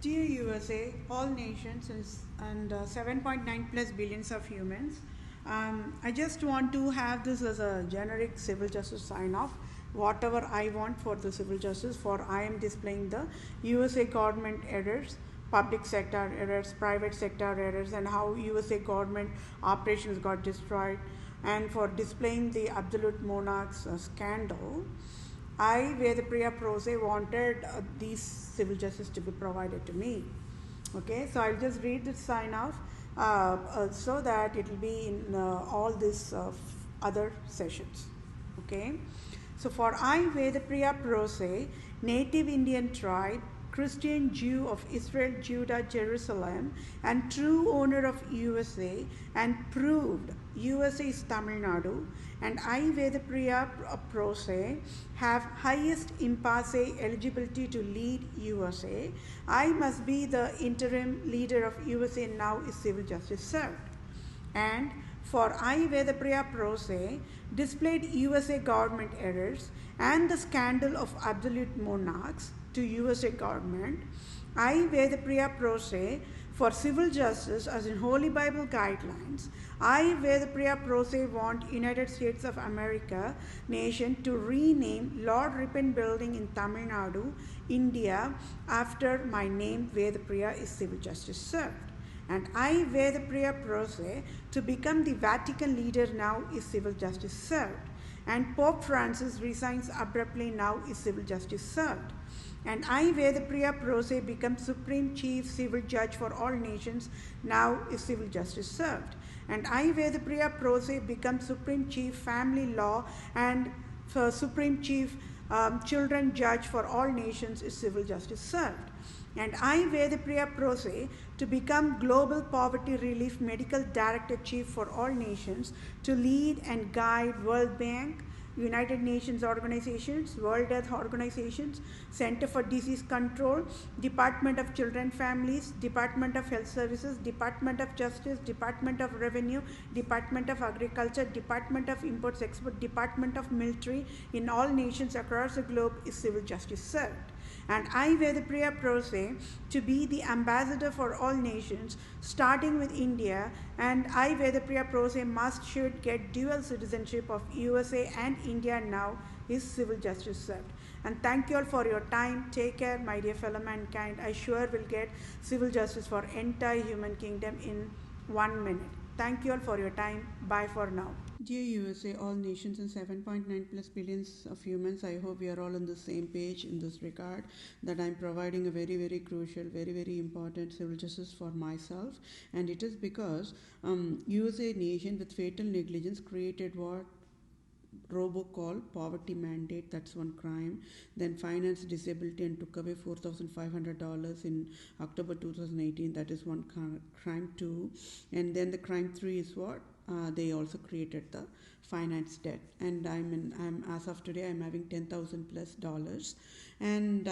Dear USA, all nations and 7.9 plus billions of humans, I just want to have this as a generic civil justice sign off. Whatever I want for the civil justice, for I am displaying the USA government errors, public sector errors, private sector errors, and how USA government operations got destroyed, and for displaying the absolute monarchs scandal. I, Vedapriya Prose, wanted these civil justice to be provided to me. Okay, so I'll just read the sign off so that it will be in all these other sessions. Okay, so for I, Vedapriya Prose, native Indian tribe, Christian Jew of Israel, Judah, Jerusalem, and true owner of USA, and proved USA is Tamil Nadu, and I, Vedapriya Prose, have highest impasse eligibility to lead USA. I must be the interim leader of USA now is civil justice served. And for I, Vedapriya Prose, displayed USA government errors and the scandal of absolute monarchs to USA government. I, Vedapriya Prose, for civil justice as in Holy Bible guidelines. I, Vedapriya Prose, want United States of America nation to rename Lord Ripon Building in Tamil Nadu, India, after my name Vedapriya is civil justice served. And I, Vedapriya Prose, to become the Vatican leader now is civil justice served. And Pope Francis resigns abruptly now is civil justice served. And I, Vedapriya Prose, become Supreme Chief Civil Judge for all nations, now is civil justice served. And I, Vedapriya Prose, become Supreme Chief Family Law and Supreme Chief Children Judge for all nations is civil justice served. And I, Vedapriya Prose, to become Global Poverty Relief Medical Director Chief for all nations, to lead and guide World Bank, United Nations organizations, World Health Organizations, Center for Disease Control, Department of Children Families, Department of Health Services, Department of Justice, Department of Revenue, Department of Agriculture, Department of Imports Export, Department of Military in all nations across the globe is civil justice served. And I, Vedapriya Prose, to be the ambassador for all nations, starting with India, and I, Vedapriya Prose, should get dual citizenship of USA and India now is civil justice served. And thank you all for your time. Take care, my dear fellow mankind. I sure will get civil justice for entire human kingdom in 1 minute. Thank you all for your time. Bye for now. Dear USA, all nations and 7.9 plus billions of humans, I hope we are all on the same page in this regard, that I'm providing a very, very crucial, very, very important civil justice for myself. And it is because USA nation with fatal negligence created what? Robocall, poverty mandate, that's one crime. Then financed disability and took away $4,500 in October 2018, that is one crime too. And then the crime 3 is what? They also created the finance debt, and I'm as of today I'm having $10,000+ and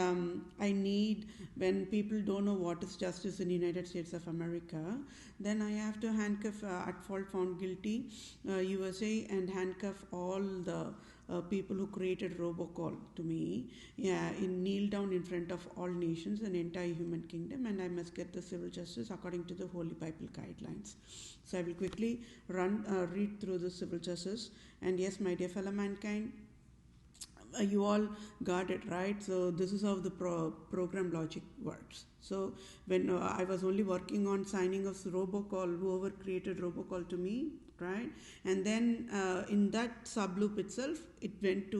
I need, when people don't know what is justice in the United States of America, then I have to handcuff at fault found guilty USA and handcuff all the people who created robocall to me, kneel down in front of all nations and entire human kingdom, and I must get the civil justice according to the Holy Bible guidelines. So I will quickly read through the civil justice. And yes, my dear fellow mankind, you all got it right. So this is how the program logic works. So when I was only working on signing of robocall, whoever created robocall to me, right, and then in that subloop itself, it went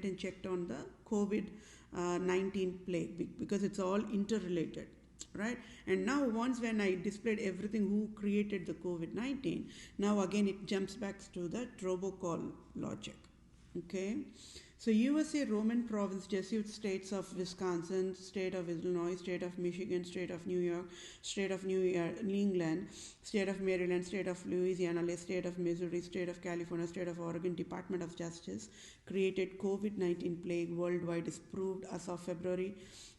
and checked on the COVID-19 plague, because it's all interrelated, right? And now once when I displayed everything who created the COVID-19, now again it jumps back to the robocall logic. Okay, so USA, Roman province, Jesuit states of Wisconsin, state of Illinois, state of Michigan, state of New York, state of New England, state of Maryland, state of Louisiana, state of Missouri, state of California, state of Oregon, Department of Justice created COVID-19 plague worldwide is proved as of February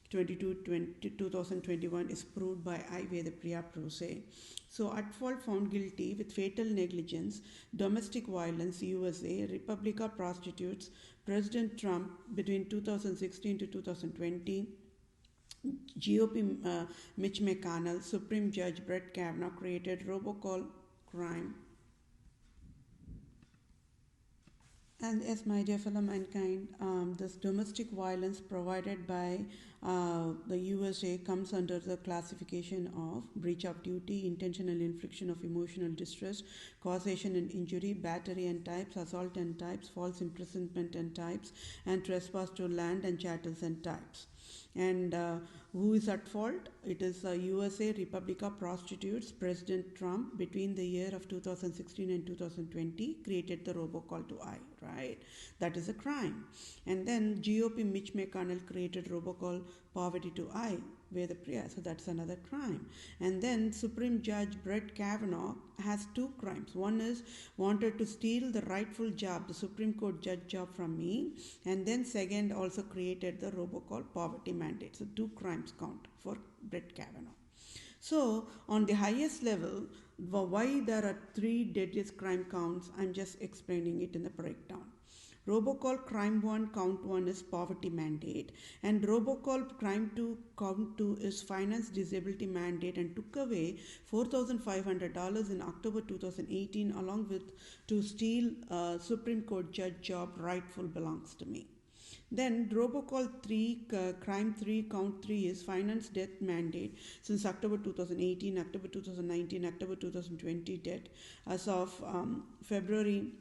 2021 is proved by I, Vedapriya Prose. So at fault found guilty with fatal negligence, domestic violence, USA, Republica prostitutes, President Trump between 2016 to 2020, GOP Mitch McConnell, Supreme Judge Brett Kavanaugh created robocall crime. And yes, my dear fellow mankind, this domestic violence provided by the USA comes under the classification of breach of duty, intentional infliction of emotional distress, causation and injury, battery and types, assault and types, false imprisonment and types, and trespass to land and chattels and types. And who is at fault? It is USA Republica prostitutes. President Trump, between the year of 2016 and 2020, created the robocall to I, right? That is a crime. And then GOP Mitch McConnell created robocall poverty to I, Veda Priya. So that's another crime. And then Supreme Judge Brett Kavanaugh has two crimes. One is wanted to steal the rightful job, the Supreme Court judge job from me. And then second also created the robocall poverty mandate. So two crimes count for Brett Kavanaugh. So on the highest level, why there are three deadliest crime counts, I'm just explaining it in the breakdown. Robocall crime 1 count 1 is poverty mandate, and robocall crime 2 count 2 is finance disability mandate, and took away $4,500 in October 2018 along with to steal Supreme Court judge job rightful belongs to me. Then robocall 3 crime 3 count 3 is finance death mandate since October 2018, October 2019, October 2020 debt as of February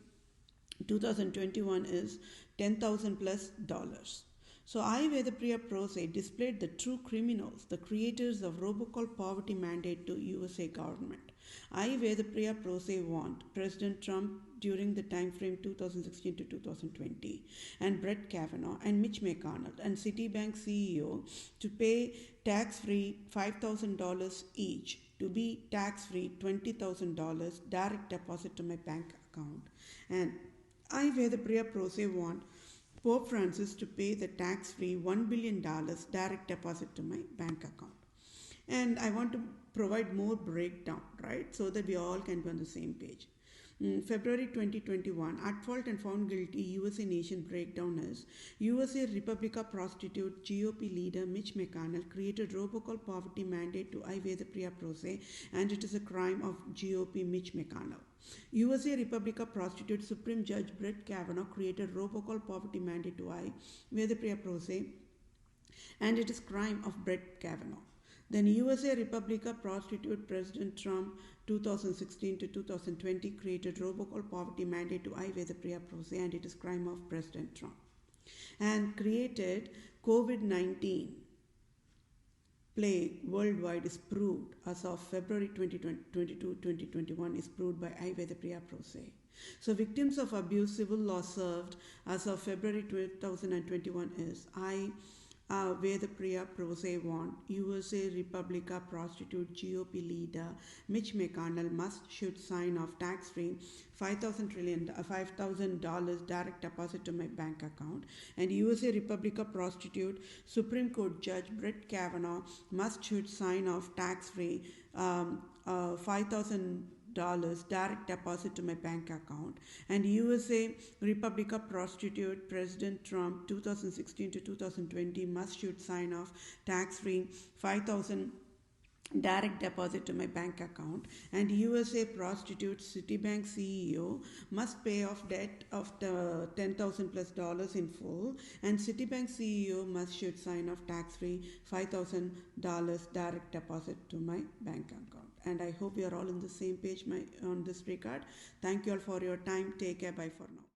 2021 is $10,000 plus dollars. So I, Vedapriya Prose, displayed the true criminals, the creators of robocall poverty mandate to USA government. I, Vedapriya Prose, want President Trump during the time frame 2016 to 2020, and Brett Kavanaugh and Mitch McConnell and Citibank CEO to pay tax-free $5,000 each, to be tax-free $20,000 direct deposit to my bank account. And I, Vedapriya Prose, want Pope Francis to pay the tax-free $1 billion direct deposit to my bank account. And I want to provide more breakdown, right, so that we all can be on the same page. February 2021, at fault and found guilty, USA Nation breakdown is USA Republica prostitute GOP leader Mitch McConnell created robocall poverty mandate to I, Vedapriya Prose, and it is a crime of GOP Mitch McConnell. USA Republica prostitute Supreme Judge Brett Kavanaugh created robocall poverty mandate to I, Vedapriya Prose, and it is crime of Brett Kavanaugh. Then USA Republica prostitute President Trump 2016 to 2020 created robocall poverty mandate to I, Vedapriya Prose, and it is crime of President Trump. And created COVID-19 plague worldwide is proved as of February 2021 is proved by I, Vedapriya Prose. So victims of abuse civil law served as of February 2021 is I, Vedapriya Prose, want USA Republica prostitute GOP leader Mitch McConnell should sign off tax-free $5,000 direct deposit to my bank account, and USA Republica prostitute Supreme Court Judge Brett Kavanaugh should sign off tax-free $5,000 direct deposit to my bank account, and USA Republica prostitute President Trump 2016 to 2020 should sign off tax-free $5,000 direct deposit to my bank account, and USA prostitute Citibank CEO must pay off debt of the $10,000 plus dollars in full, and Citibank CEO should sign off tax-free $5,000 direct deposit to my bank account. And I hope we are all on the same page on this regard. Thank you all for your time. Take care. Bye for now.